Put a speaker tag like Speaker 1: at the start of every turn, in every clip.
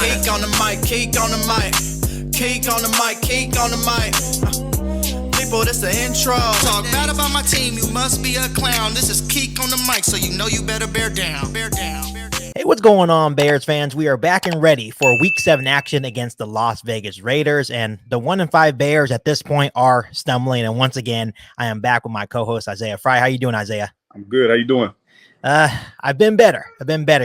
Speaker 1: Keek on the mic, keek on the mic, keek on the mic, keek on the mic. People, this the intro.
Speaker 2: Talk bad about my team, you must be a clown. This is Keek on the mic, so you know you better bear down. Bear down.
Speaker 3: Hey, what's going on, Bears fans? We are back and ready for Week 7 action against the Las Vegas Raiders, and the 1-5 Bears at this point are stumbling. And once again, I am back with my co-host Isaiah Fry. How you doing, Isaiah?
Speaker 4: I'm good. How you doing?
Speaker 3: I've been better.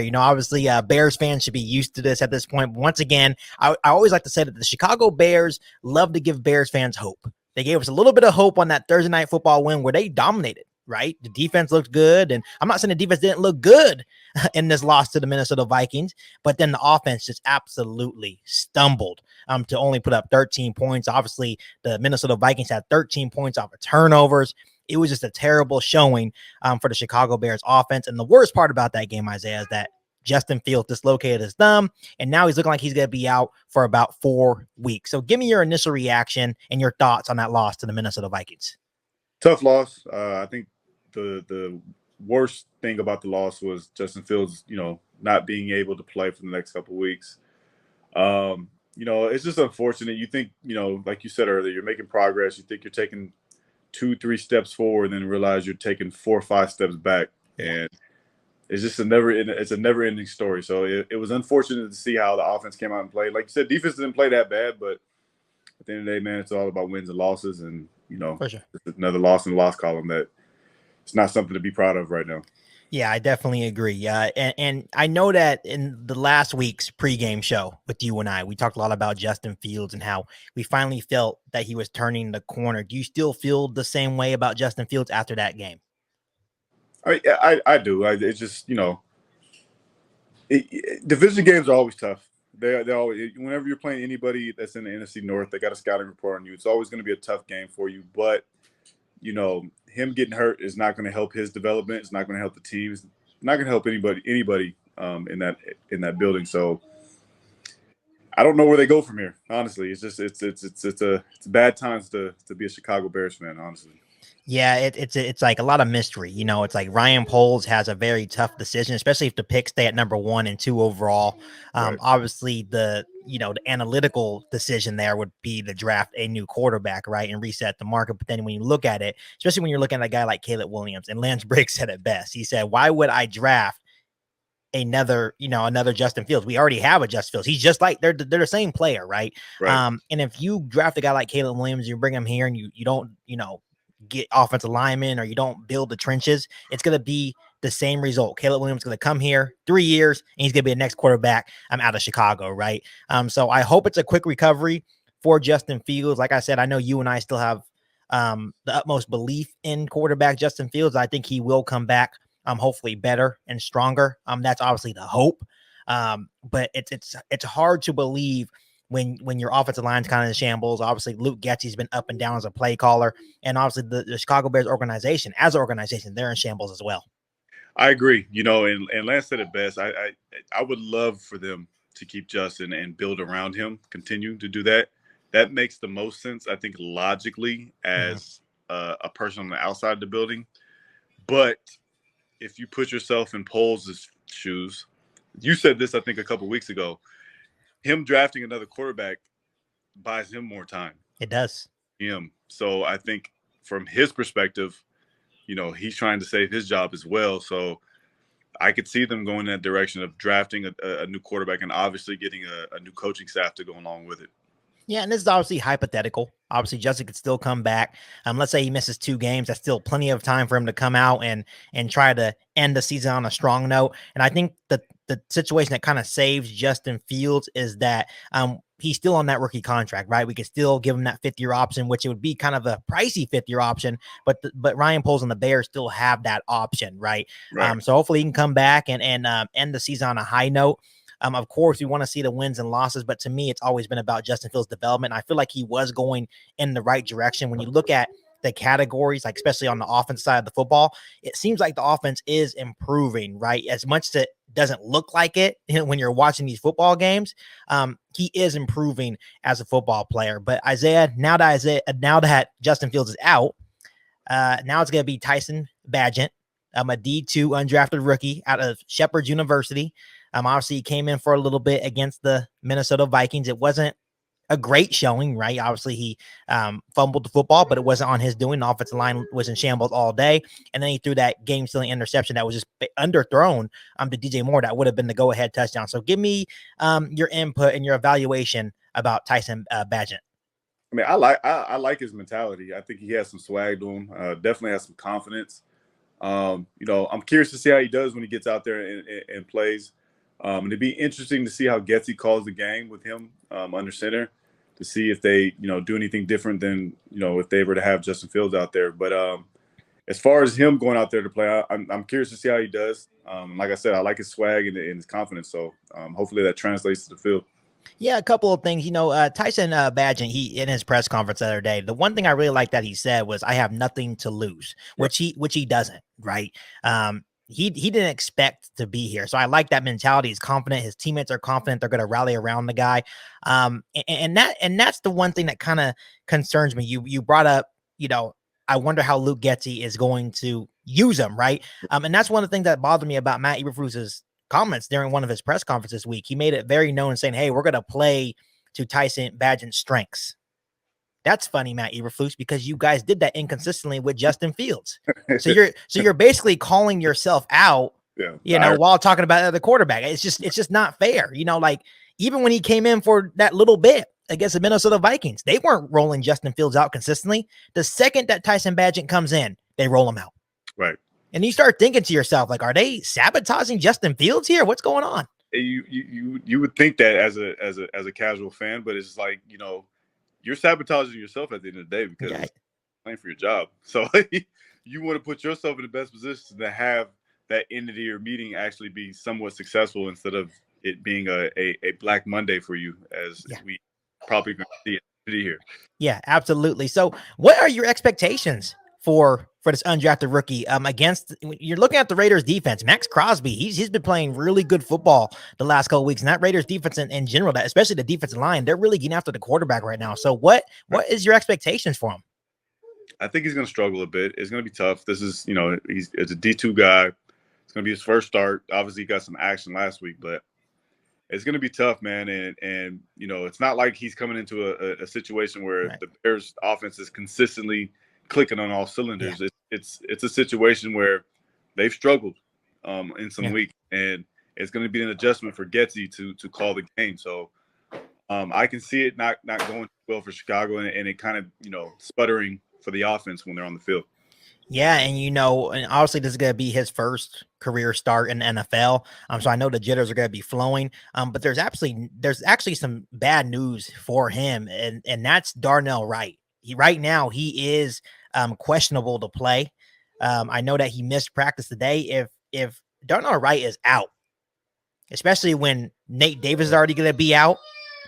Speaker 3: You know, obviously, Bears fans should be used to this at this point. But once again, I always like to say that the Chicago Bears love to give Bears fans hope. They gave us a little bit of hope on that Thursday night football win where they dominated. Right? The defense looked good. And I'm not saying the defense didn't look good in this loss to the Minnesota Vikings, but then the offense just absolutely stumbled to only put up 13 points. Obviously, the Minnesota Vikings had 13 points off of turnovers. It was just a terrible showing for the Chicago Bears offense. And the worst part about that game, Isaiah, is that Justin Fields dislocated his thumb, and now he's looking like he's going to be out for about 4 weeks. So give me your initial reaction and your thoughts on that loss to the Minnesota Vikings.
Speaker 4: Tough loss. I think the worst thing about the loss was Justin Fields, not being able to play for the next couple of weeks. It's just unfortunate. You think, like you said earlier, you're making progress. You think you're taking 2-3 steps forward, and then realize you're taking 4 or 5 steps back. And it's just a never-ending story. So it was unfortunate to see how the offense came out and played. Like you said, defense didn't play that bad, but at the end of the day, man, it's all about wins and losses. And,
Speaker 3: For sure.
Speaker 4: It's another loss in the loss column that it's not something to be proud of right now.
Speaker 3: Yeah, I definitely agree. And I know that in the last week's pregame show with you and I, we talked a lot about Justin Fields and how we finally felt that he was turning the corner. Do you still feel the same way about Justin Fields after that game?
Speaker 4: I do. It's just, division games are always tough. They're always, whenever you're playing anybody that's in the NFC North, they got a scouting report on you. It's always going to be a tough game for you. But, him getting hurt is not going to help his development. It's not going to help the team. It's not going to help anybody in that building. So I don't know where they go from here. Honestly, it's just it's bad times to be a Chicago Bears fan. Honestly.
Speaker 3: Yeah, it's like a lot of mystery. It's like Ryan Poles has a very tough decision, especially if the picks stay at number 1 and 2 overall.
Speaker 4: Right.
Speaker 3: Obviously, the analytical decision there would be to draft a new quarterback, right, and reset the market. But then when you look at it, especially when you're looking at a guy like Caleb Williams, and Lance Briggs said it best. He said, "Why would I draft another Justin Fields? We already have a Justin Fields. He's just like they're the same player, right? And if you draft a guy like Caleb Williams, you bring him here, and you don't get offensive linemen, or you don't build the trenches, it's going to be the same result. Caleb Williams is going to come here 3 years, and he's going to be the next quarterback out of Chicago, right? So I hope it's a quick recovery for Justin Fields. Like I said, I know you and I still have the utmost belief in quarterback Justin Fields. I think he will come back, hopefully better and stronger. That's obviously the hope. But it's hard to believe when your offensive line's kind of in shambles. Obviously, Luke Getsy's been up and down as a play caller, and obviously the Chicago Bears organization, as an organization, they're in shambles as well.
Speaker 4: I agree. And Lance said it best. I would love for them to keep Justin and build around him, continue to do that. That makes the most sense, I think, logically as a person on the outside of the building. But if you put yourself in Poles' shoes, you said this, I think, a couple weeks ago, him drafting another quarterback buys him more time.
Speaker 3: It does.
Speaker 4: So I think from his perspective, he's trying to save his job as well. So I could see them going in that direction of drafting a new quarterback and obviously getting a new coaching staff to go along with it.
Speaker 3: Yeah, and this is obviously hypothetical. Obviously, Justin could still come back. Let's say he misses 2 games. That's still plenty of time for him to come out and try to end the season on a strong note. And I think the situation that kind of saves Justin Fields is that he's still on that rookie contract, right? We could still give him that 5th-year option, which it would be kind of a pricey 5th-year option, but Ryan Poles and the Bears still have that option, right? So hopefully he can come back and end the season on a high note. Of course, we want to see the wins and losses, but to me, it's always been about Justin Fields' development. I feel like he was going in the right direction. When you look at the categories, like especially on the offense side of the football, it seems like the offense is improving, right? As much as it doesn't look like it when you're watching these football games, he is improving as a football player. But Isaiah, now that Justin Fields is out, now it's going to be Tyson Bagent, a D2 undrafted rookie out of Shepherd University. Obviously, he came in for a little bit against the Minnesota Vikings. It wasn't a great showing, right? Obviously, he fumbled the football, but it wasn't on his doing. The offensive line was in shambles all day, and then he threw that game-stealing interception that was just underthrown to DJ Moore. That would have been the go-ahead touchdown. So, give me your input and your evaluation about Tyson Bagent.
Speaker 4: I mean, I like his mentality. I think he has some swag to him. Definitely has some confidence. I'm curious to see how he does when he gets out there and plays. And it'd be interesting to see how Getsy calls the game with him under center, to see if they, do anything different than, if they were to have Justin Fields out there. But as far as him going out there to play, I'm curious to see how he does. Like I said, I like his swag and his confidence. So hopefully that translates to the field.
Speaker 3: Yeah, a couple of things. Tyson Bagent, he in his press conference the other day, the one thing I really liked that he said was, "I have nothing to lose," which he doesn't, right? He didn't expect to be here, so I like that mentality. He's confident. His teammates are confident. They're going to rally around the guy, and that's the one thing that kind of concerns me. You brought up, I wonder how Luke Getsy is going to use him, right? And that's one of the things that bothered me about Matt Eberflus's comments during one of his press conferences this week. He made it very known, saying, "Hey, we're going to play to Tyson Bagent's strengths." That's funny, Matt Eberflus, because you guys did that inconsistently with Justin Fields. So you're basically calling yourself out, while talking about the quarterback. It's just not fair. Like, even when he came in for that little bit against the Minnesota Vikings, they weren't rolling Justin Fields out consistently. The second that Tyson Bagent comes in, they roll him out.
Speaker 4: Right.
Speaker 3: And you start thinking to yourself, like, are they sabotaging Justin Fields here? What's going on?
Speaker 4: You would think that as a casual fan, but it's like, you're sabotaging yourself at the end of the day, because you're playing for your job. So you want to put yourself in the best position to have that end of the year meeting actually be somewhat successful, instead of it being a Black Monday for you, as we probably going to see it here.
Speaker 3: Yeah, absolutely. So what are your expectations for this undrafted rookie against, you're looking at the Raiders defense? Max Crosby, he's been playing really good football the last couple of weeks, and that Raiders defense in general, that especially the defensive line, they're really getting after the quarterback right now. So what is your expectations for him?
Speaker 4: I think he's going to struggle a bit. It's going to be tough. This is, it's a D2 guy. It's going to be his first start. Obviously, he got some action last week, but it's going to be tough, man. And it's not like he's coming into a situation where the Bears offense is consistently clicking on all cylinders. Yeah. It's a situation where they've struggled in some weeks, and it's going to be an adjustment for Getsy to call the game. So I can see it not going well for Chicago, and it kind of sputtering for the offense when they're on the field.
Speaker 3: Yeah, and and obviously this is going to be his first career start in the NFL. So I know the jitters are going to be flowing. But there's actually some bad news for him, and that's Darnell Wright. Right now he is questionable to play. I know that he missed practice today. If Darnell Wright is out, especially when Nate Davis is already going to be out,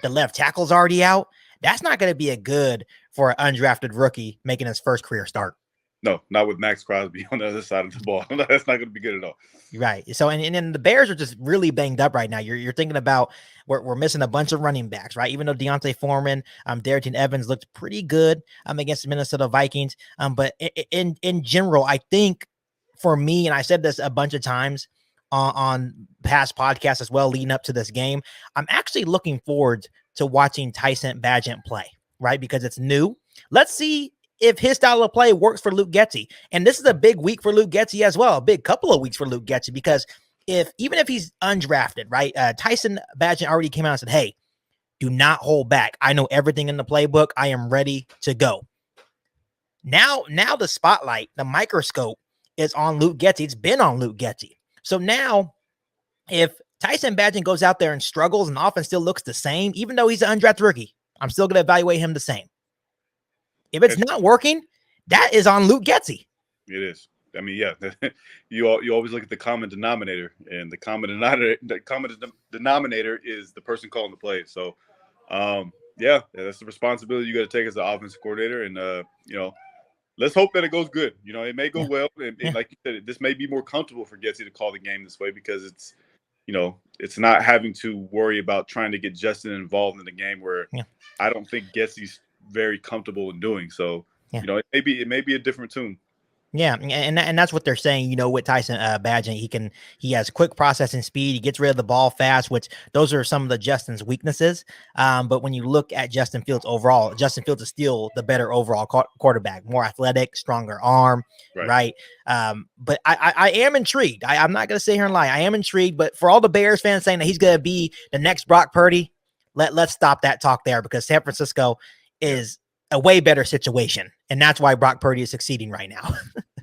Speaker 3: the left tackle's already out, that's not going to be a good for an undrafted rookie making his first career start.
Speaker 4: No, not with Max Crosby on the other side of the ball. That's not going to be good at all.
Speaker 3: Right. So, and then the Bears are just really banged up right now. You're thinking about we're missing a bunch of running backs, right? Even though Deontay Foreman, Darrington Evans looked pretty good against the Minnesota Vikings. But in general, I think for me, and I said this a bunch of times on past podcasts as well, leading up to this game, I'm actually looking forward to watching Tyson Bagent play, right? Because it's new. Let's see if his style of play works for Luke Getsy. And this is a big week for Luke Getsy as well, a big couple of weeks for Luke Getsy, because even if he's undrafted, right, Tyson Bagent already came out and said, "Hey, do not hold back. I know everything in the playbook. I am ready to go." Now the spotlight, the microscope is on Luke Getsy. It's been on Luke Getsy. So now if Tyson Bagent goes out there and struggles and the offense still looks the same, even though he's an undrafted rookie, I'm still going to evaluate him the same. If it's not working, that is on Luke Getsy.
Speaker 4: It is. I mean, yeah, you always look at the common denominator, and the common denominator is the person calling the play. So, that's the responsibility you got to take as the offensive coordinator, and let's hope that it goes good. It may go well, and like you said, this may be more comfortable for Getsy to call the game this way, because it's not having to worry about trying to get Justin involved in the game, where I don't think Getsy's very comfortable in doing. So, it may be a different tune.
Speaker 3: Yeah, and that's what they're saying. With Tyson Bagent, he has quick processing speed. He gets rid of the ball fast, which those are some of the Justin's weaknesses. But when you look at Justin Fields overall, Justin Fields is still the better overall quarterback, more athletic, stronger arm, right? But I am intrigued. I'm not going to sit here and lie. I am intrigued. But for all the Bears fans saying that he's going to be the next Brock Purdy, let's stop that talk there, because San Francisco is a way better situation, and that's why Brock Purdy is succeeding right now.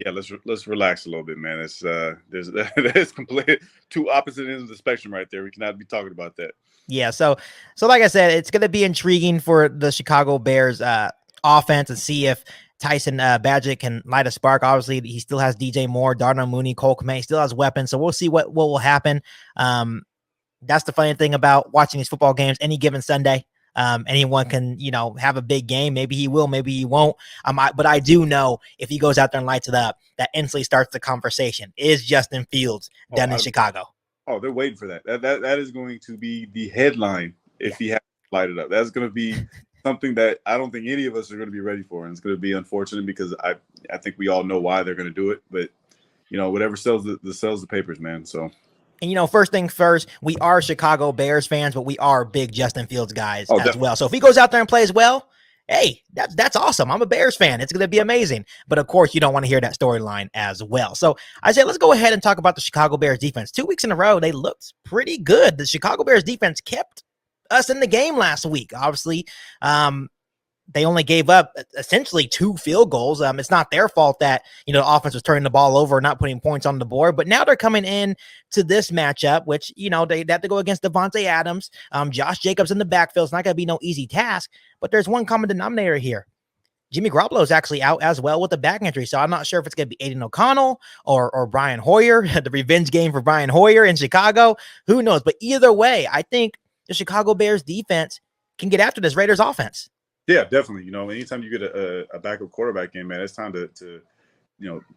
Speaker 4: Yeah, let's relax a little bit, man. It's there's complete two opposite ends of the spectrum right there. We cannot be talking about that.
Speaker 3: Yeah, so like I said, it's going to be intriguing for the Chicago Bears offense to see if Tyson Bagent can light a spark. Obviously, he still has DJ Moore, Darnell Mooney, Cole Kmet. He still has weapons, so we'll see what will happen. That's the funny thing about watching these football games. Any given Sunday, anyone can, have a big game. Maybe he will, maybe he won't. But I do know if he goes out there and lights it up, that instantly starts the conversation. Is Justin Fields done in Chicago?
Speaker 4: Oh, they're waiting for that. That is going to be the headline if he has to light it up. That's going to be something that I don't think any of us are going to be ready for. And it's going to be unfortunate because I think we all know why they're going to do it. But, whatever sells the papers, man. So.
Speaker 3: And, first thing first, we are Chicago Bears fans, but we are big Justin Fields guys as
Speaker 4: definitely.
Speaker 3: well. So if he goes out there and plays well, hey, that's awesome. I'm a Bears fan. It's going to be amazing. But, of course, you don't want to hear that storyline as well. So, Isaiah, let's go ahead and talk about the Chicago Bears defense. 2 weeks in a row, they looked pretty good. The Chicago Bears defense kept us in the game last week. Obviously, they only gave up essentially 2 field goals. It's not their fault that, the offense was turning the ball over, not putting points on the board. But now they're coming in to this matchup, which, they have to go against Devontae Adams. Josh Jacobs in the backfield. It's not going to be no easy task. But there's one common denominator here. Jimmy Garoppolo is actually out as well with a back injury. So I'm not sure if it's going to be Aiden O'Connell or Brian Hoyer, the revenge game for Brian Hoyer in Chicago. Who knows? But either way, I think the Chicago Bears defense can get after this Raiders offense.
Speaker 4: Yeah, definitely. Anytime you get a backup quarterback in, man, it's time to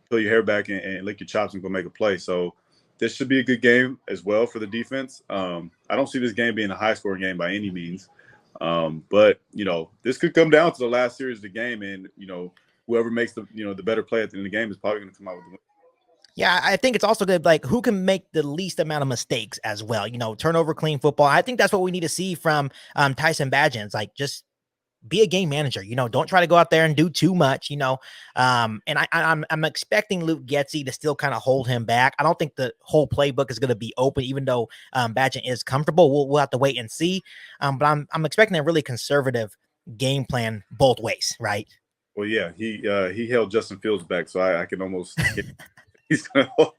Speaker 4: pull your hair back and lick your chops and go make a play. So this should be a good game as well for the defense. I don't see this game being a high-scoring game by any means. But, this could come down to the last series of the game, and, whoever makes the better play at the end of the game is probably going to come out with the win.
Speaker 3: Yeah, I think it's also good, like, who can make the least amount of mistakes as well. Turnover, clean football. I think that's what we need to see from Tyson Bagent. It's like, just be a game manager, don't try to go out there and do too much, and I'm expecting Luke Getsy to still kind of hold him back. I don't think the whole playbook is going to be open, even though Bagent is comfortable. We'll have to wait and see. But I'm expecting a really conservative game plan both ways, right?
Speaker 4: Well, yeah, he held Justin Fields back, so I can almost he's going to hold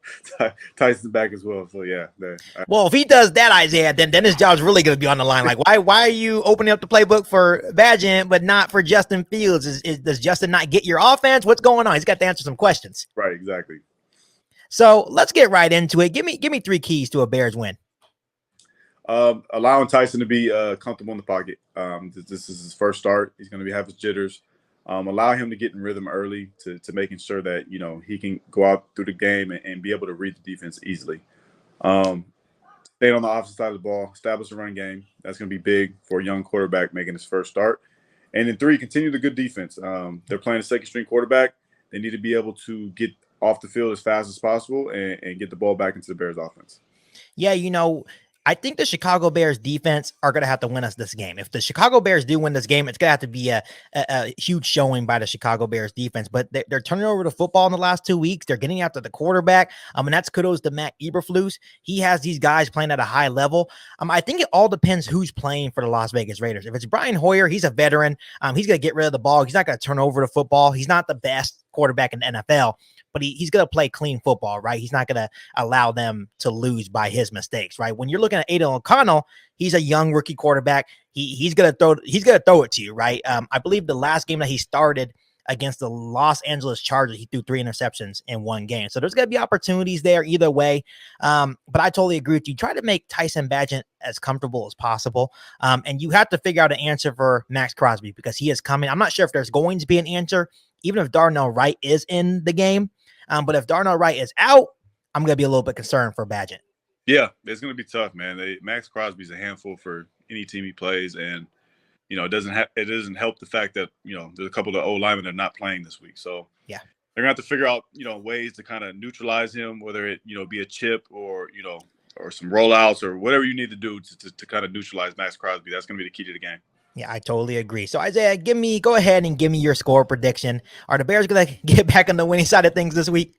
Speaker 4: Tyson back as well. So yeah.
Speaker 3: Well, if he does that, Isaiah, then his job's really going to be on the line. Like, why are you opening up the playbook for Bagent but not for Justin Fields? Does Justin not get your offense? What's going on? He's got to answer some questions.
Speaker 4: Right, exactly.
Speaker 3: So let's get right into it. Give me 3 keys to a Bears win.
Speaker 4: Allowing Tyson to be comfortable in the pocket. This is his first start. He's going to have his jitters. Allow him to get in rhythm early to making sure that, he can go out through the game and be able to read the defense easily. Stay on the opposite side of the ball, establish a run game. That's going to be big for a young quarterback making his first start. And then 3, continue the good defense. They're playing a second-string quarterback. They need to be able to get off the field as fast as possible and get the ball back into the Bears offense.
Speaker 3: Yeah, I think the Chicago Bears defense are going to have to win us this game. If the Chicago Bears do win this game, it's going to have to be a huge showing by the Chicago Bears defense. But they're turning over the football in the last 2 weeks. They're getting after the quarterback. And that's kudos to Matt Eberflus. He has these guys playing at a high level. I think it all depends who's playing for the Las Vegas Raiders. If it's Brian Hoyer, he's a veteran. He's going to get rid of the ball. He's not going to turn over the football. He's not the best quarterback in the NFL. But he's going to play clean football, right? He's not going to allow them to lose by his mistakes, right? When you're looking at Aiden O'Connell, he's a young rookie quarterback. He's going to throw it to you, right? I believe the last game that he started against the Los Angeles Chargers, he threw 3 interceptions in one game. So there's going to be opportunities there either way. But I totally agree with you. Try to make Tyson Bagent as comfortable as possible. And you have to figure out an answer for Max Crosby because he is coming. I'm not sure if there's going to be an answer, even if Darnell Wright is in the game. But if Darnell Wright is out, I'm going to be a little bit concerned for Bagent.
Speaker 4: Yeah, it's going to be tough, man. Max Crosby's a handful for any team he plays, and it doesn't help the fact that there's a couple of old linemen that are not playing this week. So
Speaker 3: yeah,
Speaker 4: they're gonna have to figure out, ways to kind of neutralize him, whether it, be a chip or, or some rollouts or whatever you need to do to kind of neutralize Max Crosby. That's gonna be the key to the game.
Speaker 3: Yeah, I totally agree. So Isaiah, go ahead and give me your score prediction. Are the Bears gonna get back on the winning side of things this week?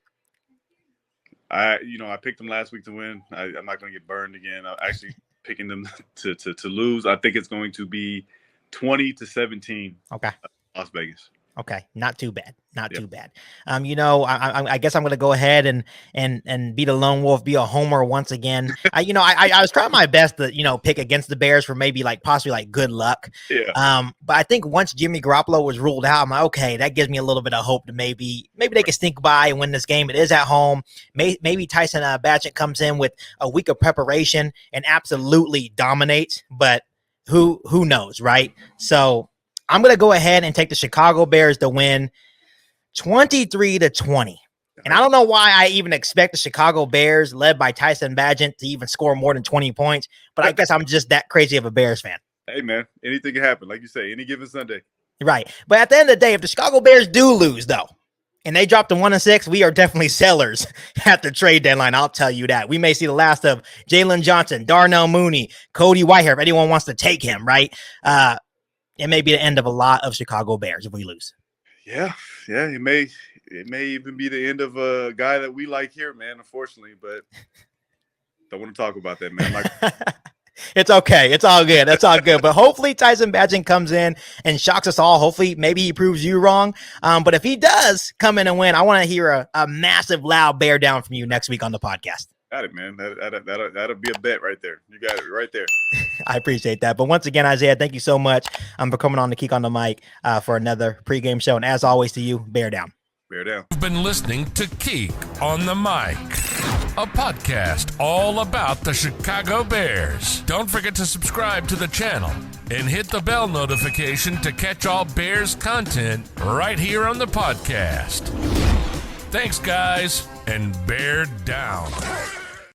Speaker 4: I picked them last week to win. I'm not gonna get burned again. I'm actually picking them to lose. I think it's going to be 20-17.
Speaker 3: Okay.
Speaker 4: Las Vegas.
Speaker 3: Okay, not too bad. Not too bad. I guess I'm going to go ahead and be the lone wolf, be a homer once again. I was trying my best to pick against the Bears for maybe possibly good luck.
Speaker 4: Yeah.
Speaker 3: But I think once Jimmy Garoppolo was ruled out, I'm like, okay, that gives me a little bit of hope to maybe they can sneak by and win this game. It is at home. Maybe Tyson Bagent comes in with a week of preparation and absolutely dominates. But who knows, right? So I'm going to go ahead and take the Chicago Bears to win 23-20. And I don't know why I even expect the Chicago Bears, led by Tyson Bagent, to even score more than 20 points. But I guess I'm just that crazy of a Bears fan.
Speaker 4: Hey, man, anything can happen. Like you say, any given Sunday.
Speaker 3: Right. But at the end of the day, if the Chicago Bears do lose, though, and they drop to 1-6, we are definitely sellers at the trade deadline. I'll tell you that. We may see the last of Jalen Johnson, Darnell Mooney, Cody Whitehair, if anyone wants to take him, right? It may be the end of a lot of Chicago Bears if we lose.
Speaker 4: Yeah. It may even be the end of a guy that we like here, man, unfortunately, but don't want to talk about that, man.
Speaker 3: It's okay. It's all good. That's all good. But hopefully Tyson Bagent comes in and shocks us all. Hopefully maybe he proves you wrong. But if he does come in and win, I want to hear a massive, loud bear down from you next week on the podcast.
Speaker 4: Got it, man. That'll be a bet right there. You got it right there.
Speaker 3: I appreciate that. But once again, Isaiah, thank you so much for coming on to Keek on the Mic for another pregame show. And as always to you, bear down.
Speaker 4: Bear down.
Speaker 5: You've been listening to Keek on the Mic, a podcast all about the Chicago Bears. Don't forget to subscribe to the channel and hit the bell notification to catch all Bears content right here on the podcast. Thanks, guys, and bear down.